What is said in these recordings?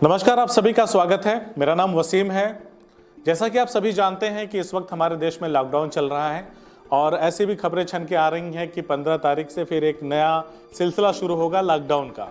नमस्कार, आप सभी का स्वागत है। मेरा नाम वसीम है। जैसा कि आप सभी जानते हैं कि इस वक्त हमारे देश में लॉकडाउन चल रहा है और ऐसी भी खबरें छन के आ रही हैं कि 15 तारीख से फिर एक नया सिलसिला शुरू होगा लॉकडाउन का।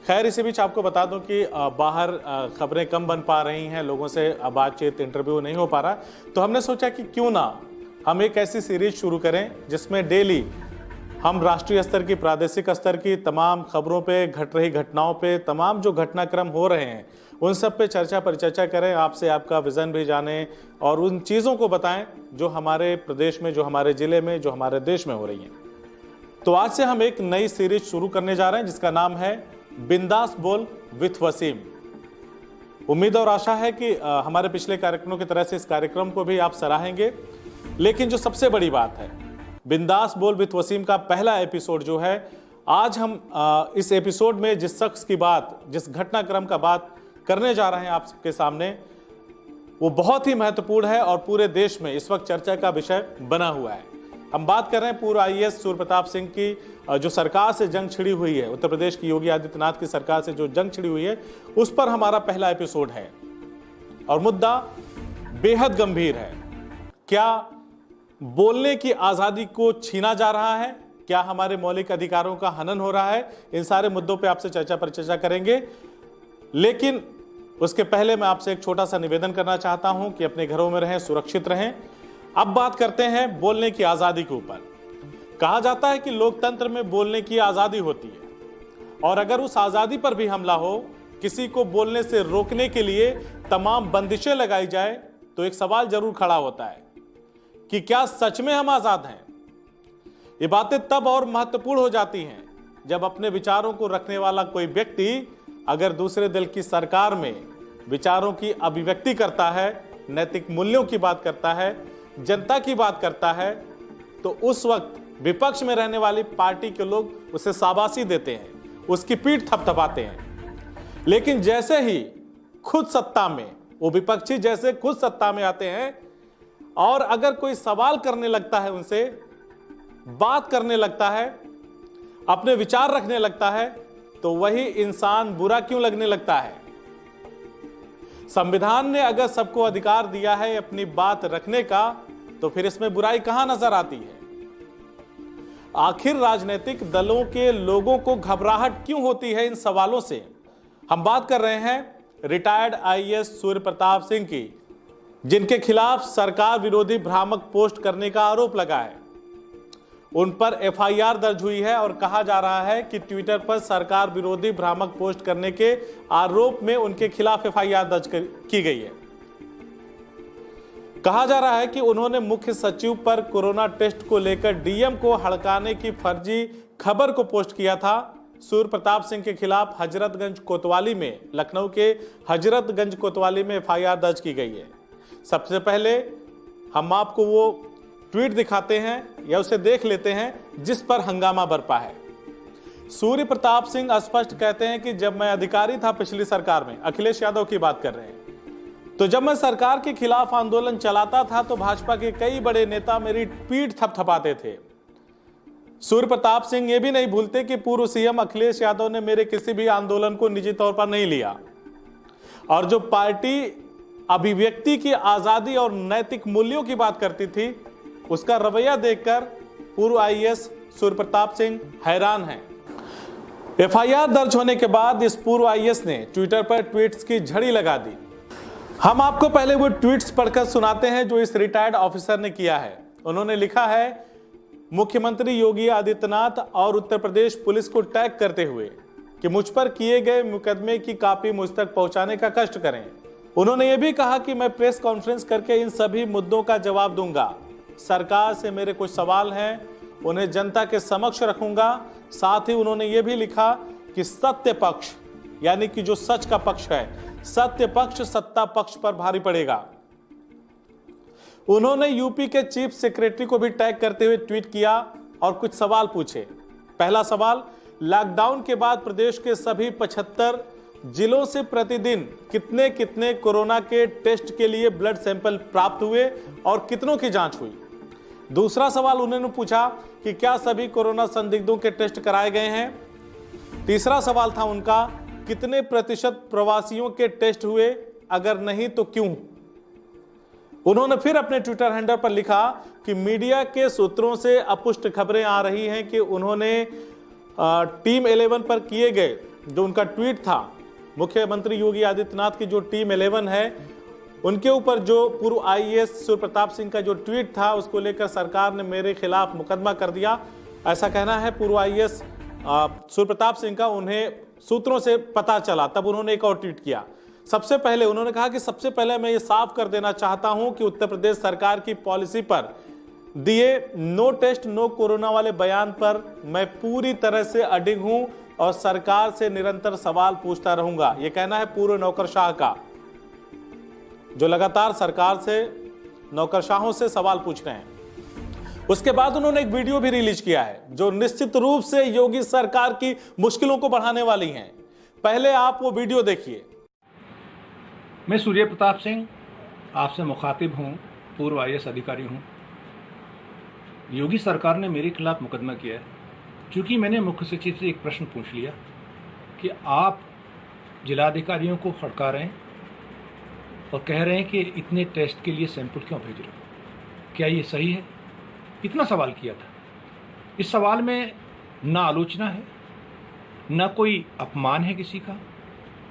खैर, इसी बीच आपको बता दूं कि बाहर खबरें कम बन पा रही हैं, लोगों से बातचीत इंटरव्यू नहीं हो पा रहा, तो हमने सोचा कि क्यों ना हम एक ऐसी सीरीज शुरू करें जिसमें डेली हम राष्ट्रीय स्तर की, प्रादेशिक स्तर की तमाम खबरों पे, घट रही घटनाओं पे, तमाम जो घटनाक्रम हो रहे हैं उन सब पे चर्चा परिचर्चा करें, आपसे आपका विजन भी जानें और उन चीज़ों को बताएं जो हमारे प्रदेश में, जो हमारे ज़िले में, जो हमारे देश में हो रही हैं। तो आज से हम एक नई सीरीज शुरू करने जा रहे हैं जिसका नाम है बिंदास बोल विथ वसीम। उम्मीद और आशा है कि हमारे पिछले कार्यक्रमों की तरह से इस कार्यक्रम को भी आप सराहेंगे। लेकिन जो सबसे बड़ी बात है, बिंदास बोल विथ वसीम का पहला एपिसोड जो है, आज हम इस एपिसोड में जिस शख्स की बात, जिस घटनाक्रम का बात करने जा रहे हैं आपके सामने, वो बहुत ही महत्वपूर्ण है और पूरे देश में इस वक्त चर्चा का विषय बना हुआ है। हम बात कर रहे हैं पूर्व आईएएस सूर्य प्रताप सिंह की, जो सरकार से जंग छिड़ी हुई है, उत्तर प्रदेश की योगी आदित्यनाथ की सरकार से जो जंग छिड़ी हुई है, उस पर हमारा पहला एपिसोड है और मुद्दा बेहद गंभीर है। क्या बोलने की आजादी को छीना जा रहा है? क्या हमारे मौलिक अधिकारों का हनन हो रहा है? इन सारे मुद्दों पे आपसे चर्चा परिचर्चा करेंगे। लेकिन उसके पहले मैं आपसे एक छोटा सा निवेदन करना चाहता हूं कि अपने घरों में रहें, सुरक्षित रहें। अब बात करते हैं बोलने की आजादी के ऊपर। कहा जाता है कि लोकतंत्र में बोलने की आजादी होती है और अगर उस आजादी पर भी हमला हो, किसी को बोलने से रोकने के लिए तमाम बंदिशें लगाई जाए, तो एक सवाल जरूर खड़ा होता है कि क्या सच में हम आजाद हैं? ये बातें तब और महत्वपूर्ण हो जाती हैं जब अपने विचारों को रखने वाला कोई व्यक्ति अगर दूसरे दल की सरकार में विचारों की अभिव्यक्ति करता है, नैतिक मूल्यों की बात करता है, जनता की बात करता है, तो उस वक्त विपक्ष में रहने वाली पार्टी के लोग उसे शाबाशी देते हैं, उसकी पीठ थपथपाते हैं। लेकिन जैसे ही खुद सत्ता में, वो विपक्षी जैसे खुद सत्ता में आते हैं और अगर कोई सवाल करने लगता है, उनसे बात करने लगता है, अपने विचार रखने लगता है, तो वही इंसान बुरा क्यों लगने लगता है? संविधान ने अगर सबको अधिकार दिया है अपनी बात रखने का, तो फिर इसमें बुराई कहां नजर आती है? आखिर राजनीतिक दलों के लोगों को घबराहट क्यों होती है इन सवालों से? हम बात कर रहे हैं रिटायर्ड आईएएस सूर्य प्रताप सिंह की, जिनके खिलाफ सरकार विरोधी भ्रामक पोस्ट करने का आरोप लगा है। उन पर एफआईआर दर्ज हुई है और कहा जा रहा है कि ट्विटर पर सरकार विरोधी भ्रामक पोस्ट करने के आरोप में उनके खिलाफ एफआईआर दर्ज की गई है। कहा जा रहा है कि उन्होंने मुख्य सचिव पर कोरोना टेस्ट को लेकर डीएम को हड़काने की फर्जी खबर को पोस्ट किया था। सूर्य प्रताप सिंह के खिलाफ हजरतगंज कोतवाली में, लखनऊ के हजरतगंज कोतवाली में एफआईआर दर्ज की गई है। सबसे पहले हम आपको वो ट्वीट दिखाते हैं या उसे देख लेते हैं जिस पर हंगामा बरपा है। सूर्य प्रताप सिंह स्पष्ट कहते हैं कि जब मैं अधिकारी था पिछली सरकार में, अखिलेश यादव की बात कर रहे हैं, तो जब मैं सरकार के खिलाफ आंदोलन चलाता था तो भाजपा के कई बड़े नेता मेरी पीठ थपथपाते थे। सूर्य प्रताप सिंह ये भी नहीं भूलते कि पूर्व सीएम अखिलेश यादव ने मेरे किसी भी आंदोलन को निजी तौर पर नहीं लिया और जो पार्टी अभिव्यक्ति की आजादी और नैतिक मूल्यों की बात करती थी, उसका रवैया देखकर पूर्व आईएएस सूर्य प्रताप सिंह हैरान हैं। एफआईआर दर्ज होने के बाद इस पूर्व आईएएस ने ट्विटर पर ट्वीट्स की झड़ी लगा दी। हम आपको पहले वो ट्वीट्स पढ़कर सुनाते हैं जो इस रिटायर्ड ऑफिसर ने किया है। उन्होंने लिखा है, मुख्यमंत्री योगी आदित्यनाथ और उत्तर प्रदेश पुलिस को टैग करते हुए कि मुझ पर किए गए मुकदमे की कॉपी मुझ तक पहुंचाने का कष्ट करें। उन्होंने ये भी कहा कि मैं प्रेस कॉन्फ्रेंस करके इन सभी मुद्दों का जवाब दूंगा। सरकार से मेरे कुछ सवाल हैं, उन्हें जनता के समक्ष रखूंगा। साथ ही उन्होंने ये भी लिखा कि सत्य पक्ष, यानी कि जो सच का पक्ष है, सत्य पक्ष सत्ता पक्ष पर भारी पड़ेगा। उन्होंने यूपी के चीफ सेक्रेटरी को भी टैग करते हुए ट्वीट किया और कुछ सवाल पूछे। पहला सवाल, लॉकडाउन के बाद प्रदेश के सभी 75 जिलों से प्रतिदिन कितने कितने कोरोना के टेस्ट के लिए ब्लड सैंपल प्राप्त हुए और कितनों की जांच हुई? दूसरा सवाल उन्होंने पूछा कि क्या सभी कोरोना संदिग्धों के टेस्ट कराए गए हैं? तीसरा सवाल था उनका कितने प्रतिशत प्रवासियों के टेस्ट हुए, अगर नहीं तो क्यों? उन्होंने फिर अपने ट्विटर हैंडल पर लिखा कि मीडिया के सूत्रों से अपुष्ट खबरें आ रही हैं कि उन्होंने टीम 11 पर किए गए जो उनका ट्वीट था, मुख्यमंत्री योगी आदित्यनाथ की जो टीम 11 है उनके ऊपर जो पूर्व आईएएस सूर्य प्रताप सिंह का जो ट्वीट था उसको लेकर सरकार ने मेरे खिलाफ मुकदमा कर दिया, ऐसा कहना है पूर्व आईएएस सूर्य प्रताप सिंह का। उन्हें सूत्रों से पता चला, तब उन्होंने एक और ट्वीट किया। सबसे पहले उन्होंने कहा कि सबसे पहले मैं ये साफ कर देना चाहता हूं कि उत्तर प्रदेश सरकार की पॉलिसी पर दिए नो टेस्ट नो कोरोना वाले बयान पर मैं पूरी तरह से अडिग हूं और सरकार से निरंतर सवाल पूछता रहूंगा। यह कहना है पूर्व नौकरशाह का, जो लगातार सरकार से नौकरशाहों से सवाल पूछ रहे हैं। उसके बाद उन्होंने एक वीडियो भी रिलीज किया है जो निश्चित रूप से योगी सरकार की मुश्किलों को बढ़ाने वाली है। पहले आप वो वीडियो देखिए। मैं सूर्य प्रताप सिंह आपसे मुखातिब हूं, पूर्व आईएएस अधिकारी हूं। योगी सरकार ने मेरे खिलाफ मुकदमा किया है क्योंकि मैंने मुख्य सचिव से एक प्रश्न पूछ लिया कि आप जिलाधिकारियों को फटकार रहे हैं और कह रहे हैं कि इतने टेस्ट के लिए सैंपल क्यों भेज रहे हो, क्या ये सही है? इतना सवाल किया था। इस सवाल में ना आलोचना है, ना कोई अपमान है किसी का।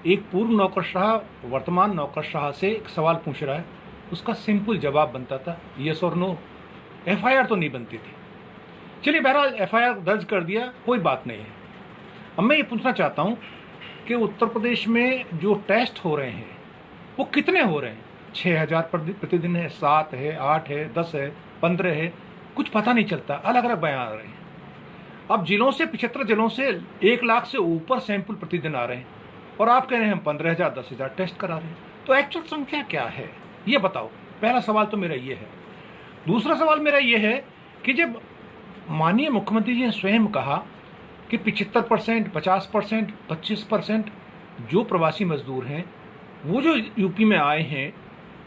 एक पूर्व नौकरशाह वर्तमान नौकरशाह से एक सवाल पूछ रहा है, उसका सिंपल जवाब बनता था यस और नो। एफआईआर तो नहीं बनती थी। चलिए बहरहाल एफआईआर दर्ज कर दिया, कोई बात नहीं है। अब मैं ये पूछना चाहता हूँ कि उत्तर प्रदेश में जो टेस्ट हो रहे हैं वो कितने हो रहे हैं? 6000 प्रतिदिन है, 7 है, 8 है, 10 है, 15 है, कुछ पता नहीं चलता, अलग अलग बयान आ रहे हैं। अब जिलों से 75 जिलों से 1 लाख से ऊपर सैंपल प्रतिदिन आ रहे हैं और आप कह रहे हैं हम 15,000 10,000 टेस्ट करा रहे हैं। तो एक्चुअल संख्या क्या है ये बताओ। पहला सवाल तो मेरा ये है। दूसरा सवाल मेरा ये है कि जब माननीय मुख्यमंत्री जी ने स्वयं कहा कि 75%, 50%, 25% जो प्रवासी मजदूर हैं वो जो यूपी में आए हैं,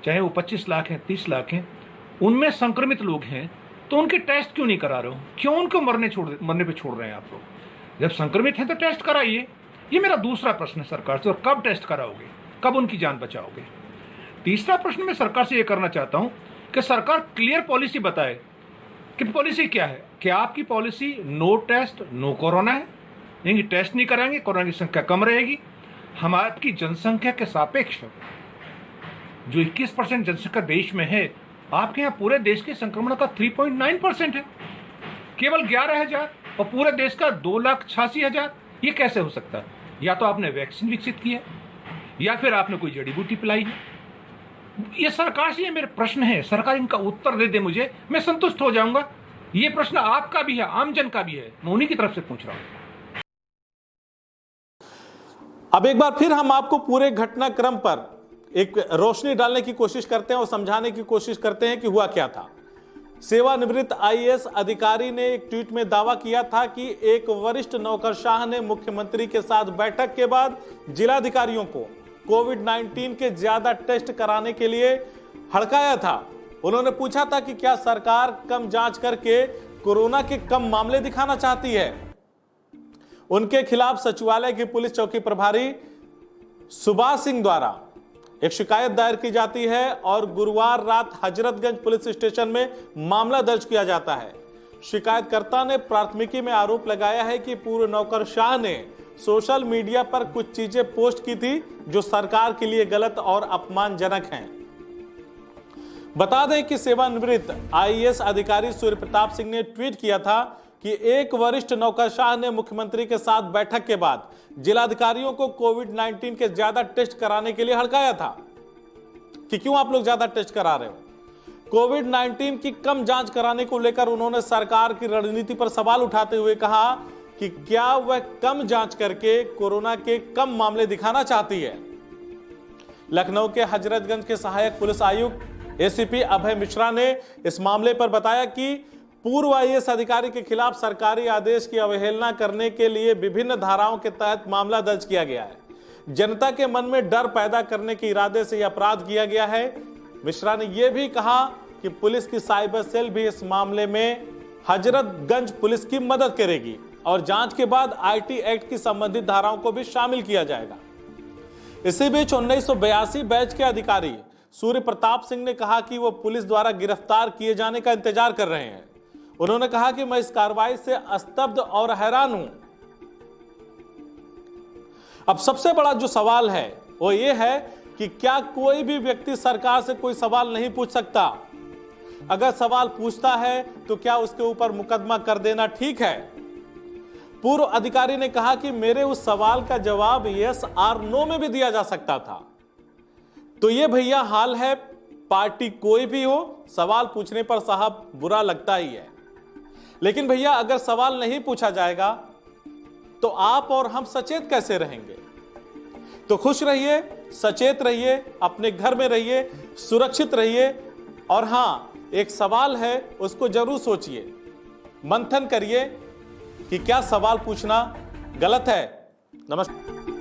चाहे वो 25 लाख हैं, 30 लाख हैं, उनमें संक्रमित लोग हैं, तो उनके टेस्ट क्यों नहीं करा रहे हो? क्यों उनको मरने पे छोड़ रहे हैं आप लोग? जब संक्रमित हैं तो टेस्ट कराइए। ये मेरा दूसरा प्रश्न है सरकार से। और कब टेस्ट कराओगे, कब उनकी जान बचाओगे? तीसरा प्रश्न मैं सरकार से ये करना चाहता हूं कि सरकार क्लियर पॉलिसी बताए कि पॉलिसी क्या है। क्या आपकी policy no test no corona है, यानी टेस्ट नहीं कराएंगे, कोरोना की संख्या कम रहेगी? हमारी जनसंख्या के सापेक्ष जो 21% जनसंख्या देश में है, आपके यहाँ पूरे देश के संक्रमण का 3.9% है, केवल 11,000, और पूरे देश का 2,86,000। ये कैसे हो सकता है? या तो आपने वैक्सीन विकसित की है या फिर आपने कोई जड़ी बूटी पिलाई है। ये सरकार से ये मेरे प्रश्न है, सरकार इनका उत्तर दे दे मुझे, मैं संतुष्ट हो जाऊंगा। ये प्रश्न आपका भी है, आमजन का भी है, मैं उन्हीं की तरफ से पूछ रहा हूं। अब एक बार फिर हम आपको पूरे घटनाक्रम पर एक रोशनी डालने की कोशिश करते हैं और समझाने की कोशिश करते हैं कि हुआ क्या था। सेवानिवृत्त आईएएस अधिकारी ने एक ट्वीट में दावा किया था कि एक वरिष्ठ नौकरशाह ने मुख्यमंत्री के साथ बैठक के बाद जिलाधिकारियों को कोविड-19 के ज्यादा टेस्ट कराने के लिए हड़काया था। उन्होंने पूछा था कि क्या सरकार कम जांच करके कोरोना के कम मामले दिखाना चाहती है। उनके खिलाफ सचिवालय की पुलिस चौकी प्रभारी सुभाष सिंह द्वारा एक शिकायत दायर की जाती है और गुरुवार रात हजरतगंज पुलिस स्टेशन में मामला दर्ज किया जाता है। शिकायतकर्ता ने प्राथमिकी में आरोप लगाया है कि पूर्व नौकरशाह ने सोशल मीडिया पर कुछ चीजें पोस्ट की थी जो सरकार के लिए गलत और अपमानजनक हैं। बता दें कि सेवानिवृत्त आईएएस अधिकारी सूर्य प्रताप सिंह ने ट्वीट किया था कि एक वरिष्ठ नौकरशाह ने मुख्यमंत्री के साथ बैठक के बाद जिलाधिकारियों को कोविड-19 के ज्यादा टेस्ट कराने के लिए हड़काया था कि क्यों आप लोग ज्यादा टेस्ट करा रहे हो। कोविड-19 की कम जांच कराने को लेकर उन्होंने सरकार की रणनीति पर सवाल उठाते हुए कहा कि क्या वह कम जांच करके कोरोना के कम मामले दिखाना चाहती है। लखनऊ के हजरतगंज के सहायक पुलिस आयुक्त एसीपी अभय मिश्रा ने इस मामले पर बताया कि पूर्व आईएएस अधिकारी के खिलाफ सरकारी आदेश की अवहेलना करने के लिए विभिन्न धाराओं के तहत मामला दर्ज किया गया है। जनता के मन में डर पैदा करने के इरादे से यह अपराध किया गया है। मिश्रा ने यह भी कहा कि पुलिस की साइबर सेल भी इस मामले में हजरतगंज पुलिस की मदद करेगी और जांच के बाद आईटी एक्ट की संबंधित धाराओं को भी शामिल किया जाएगा। इसी बीच 1982 बैच के अधिकारी सूर्य प्रताप सिंह ने कहा कि वो पुलिस द्वारा गिरफ्तार किए जाने का इंतजार कर रहे हैं। उन्होंने कहा कि मैं इस कार्रवाई से स्तब्ध और हैरान हूं। अब सबसे बड़ा जो सवाल है वो ये है कि क्या कोई भी व्यक्ति सरकार से कोई सवाल नहीं पूछ सकता? अगर सवाल पूछता है तो क्या उसके ऊपर मुकदमा कर देना ठीक है? पूर्व अधिकारी ने कहा कि मेरे उस सवाल का जवाब यस और नो में भी दिया जा सकता था। तो ये भैया हाल है, पार्टी कोई भी हो, सवाल पूछने पर साहब बुरा लगता ही है। लेकिन भैया अगर सवाल नहीं पूछा जाएगा तो आप और हम सचेत कैसे रहेंगे? तो खुश रहिए, सचेत रहिए, अपने घर में रहिए, सुरक्षित रहिए। और हां, एक सवाल है, उसको जरूर सोचिए, मंथन करिए कि क्या सवाल पूछना गलत है। नमस्कार।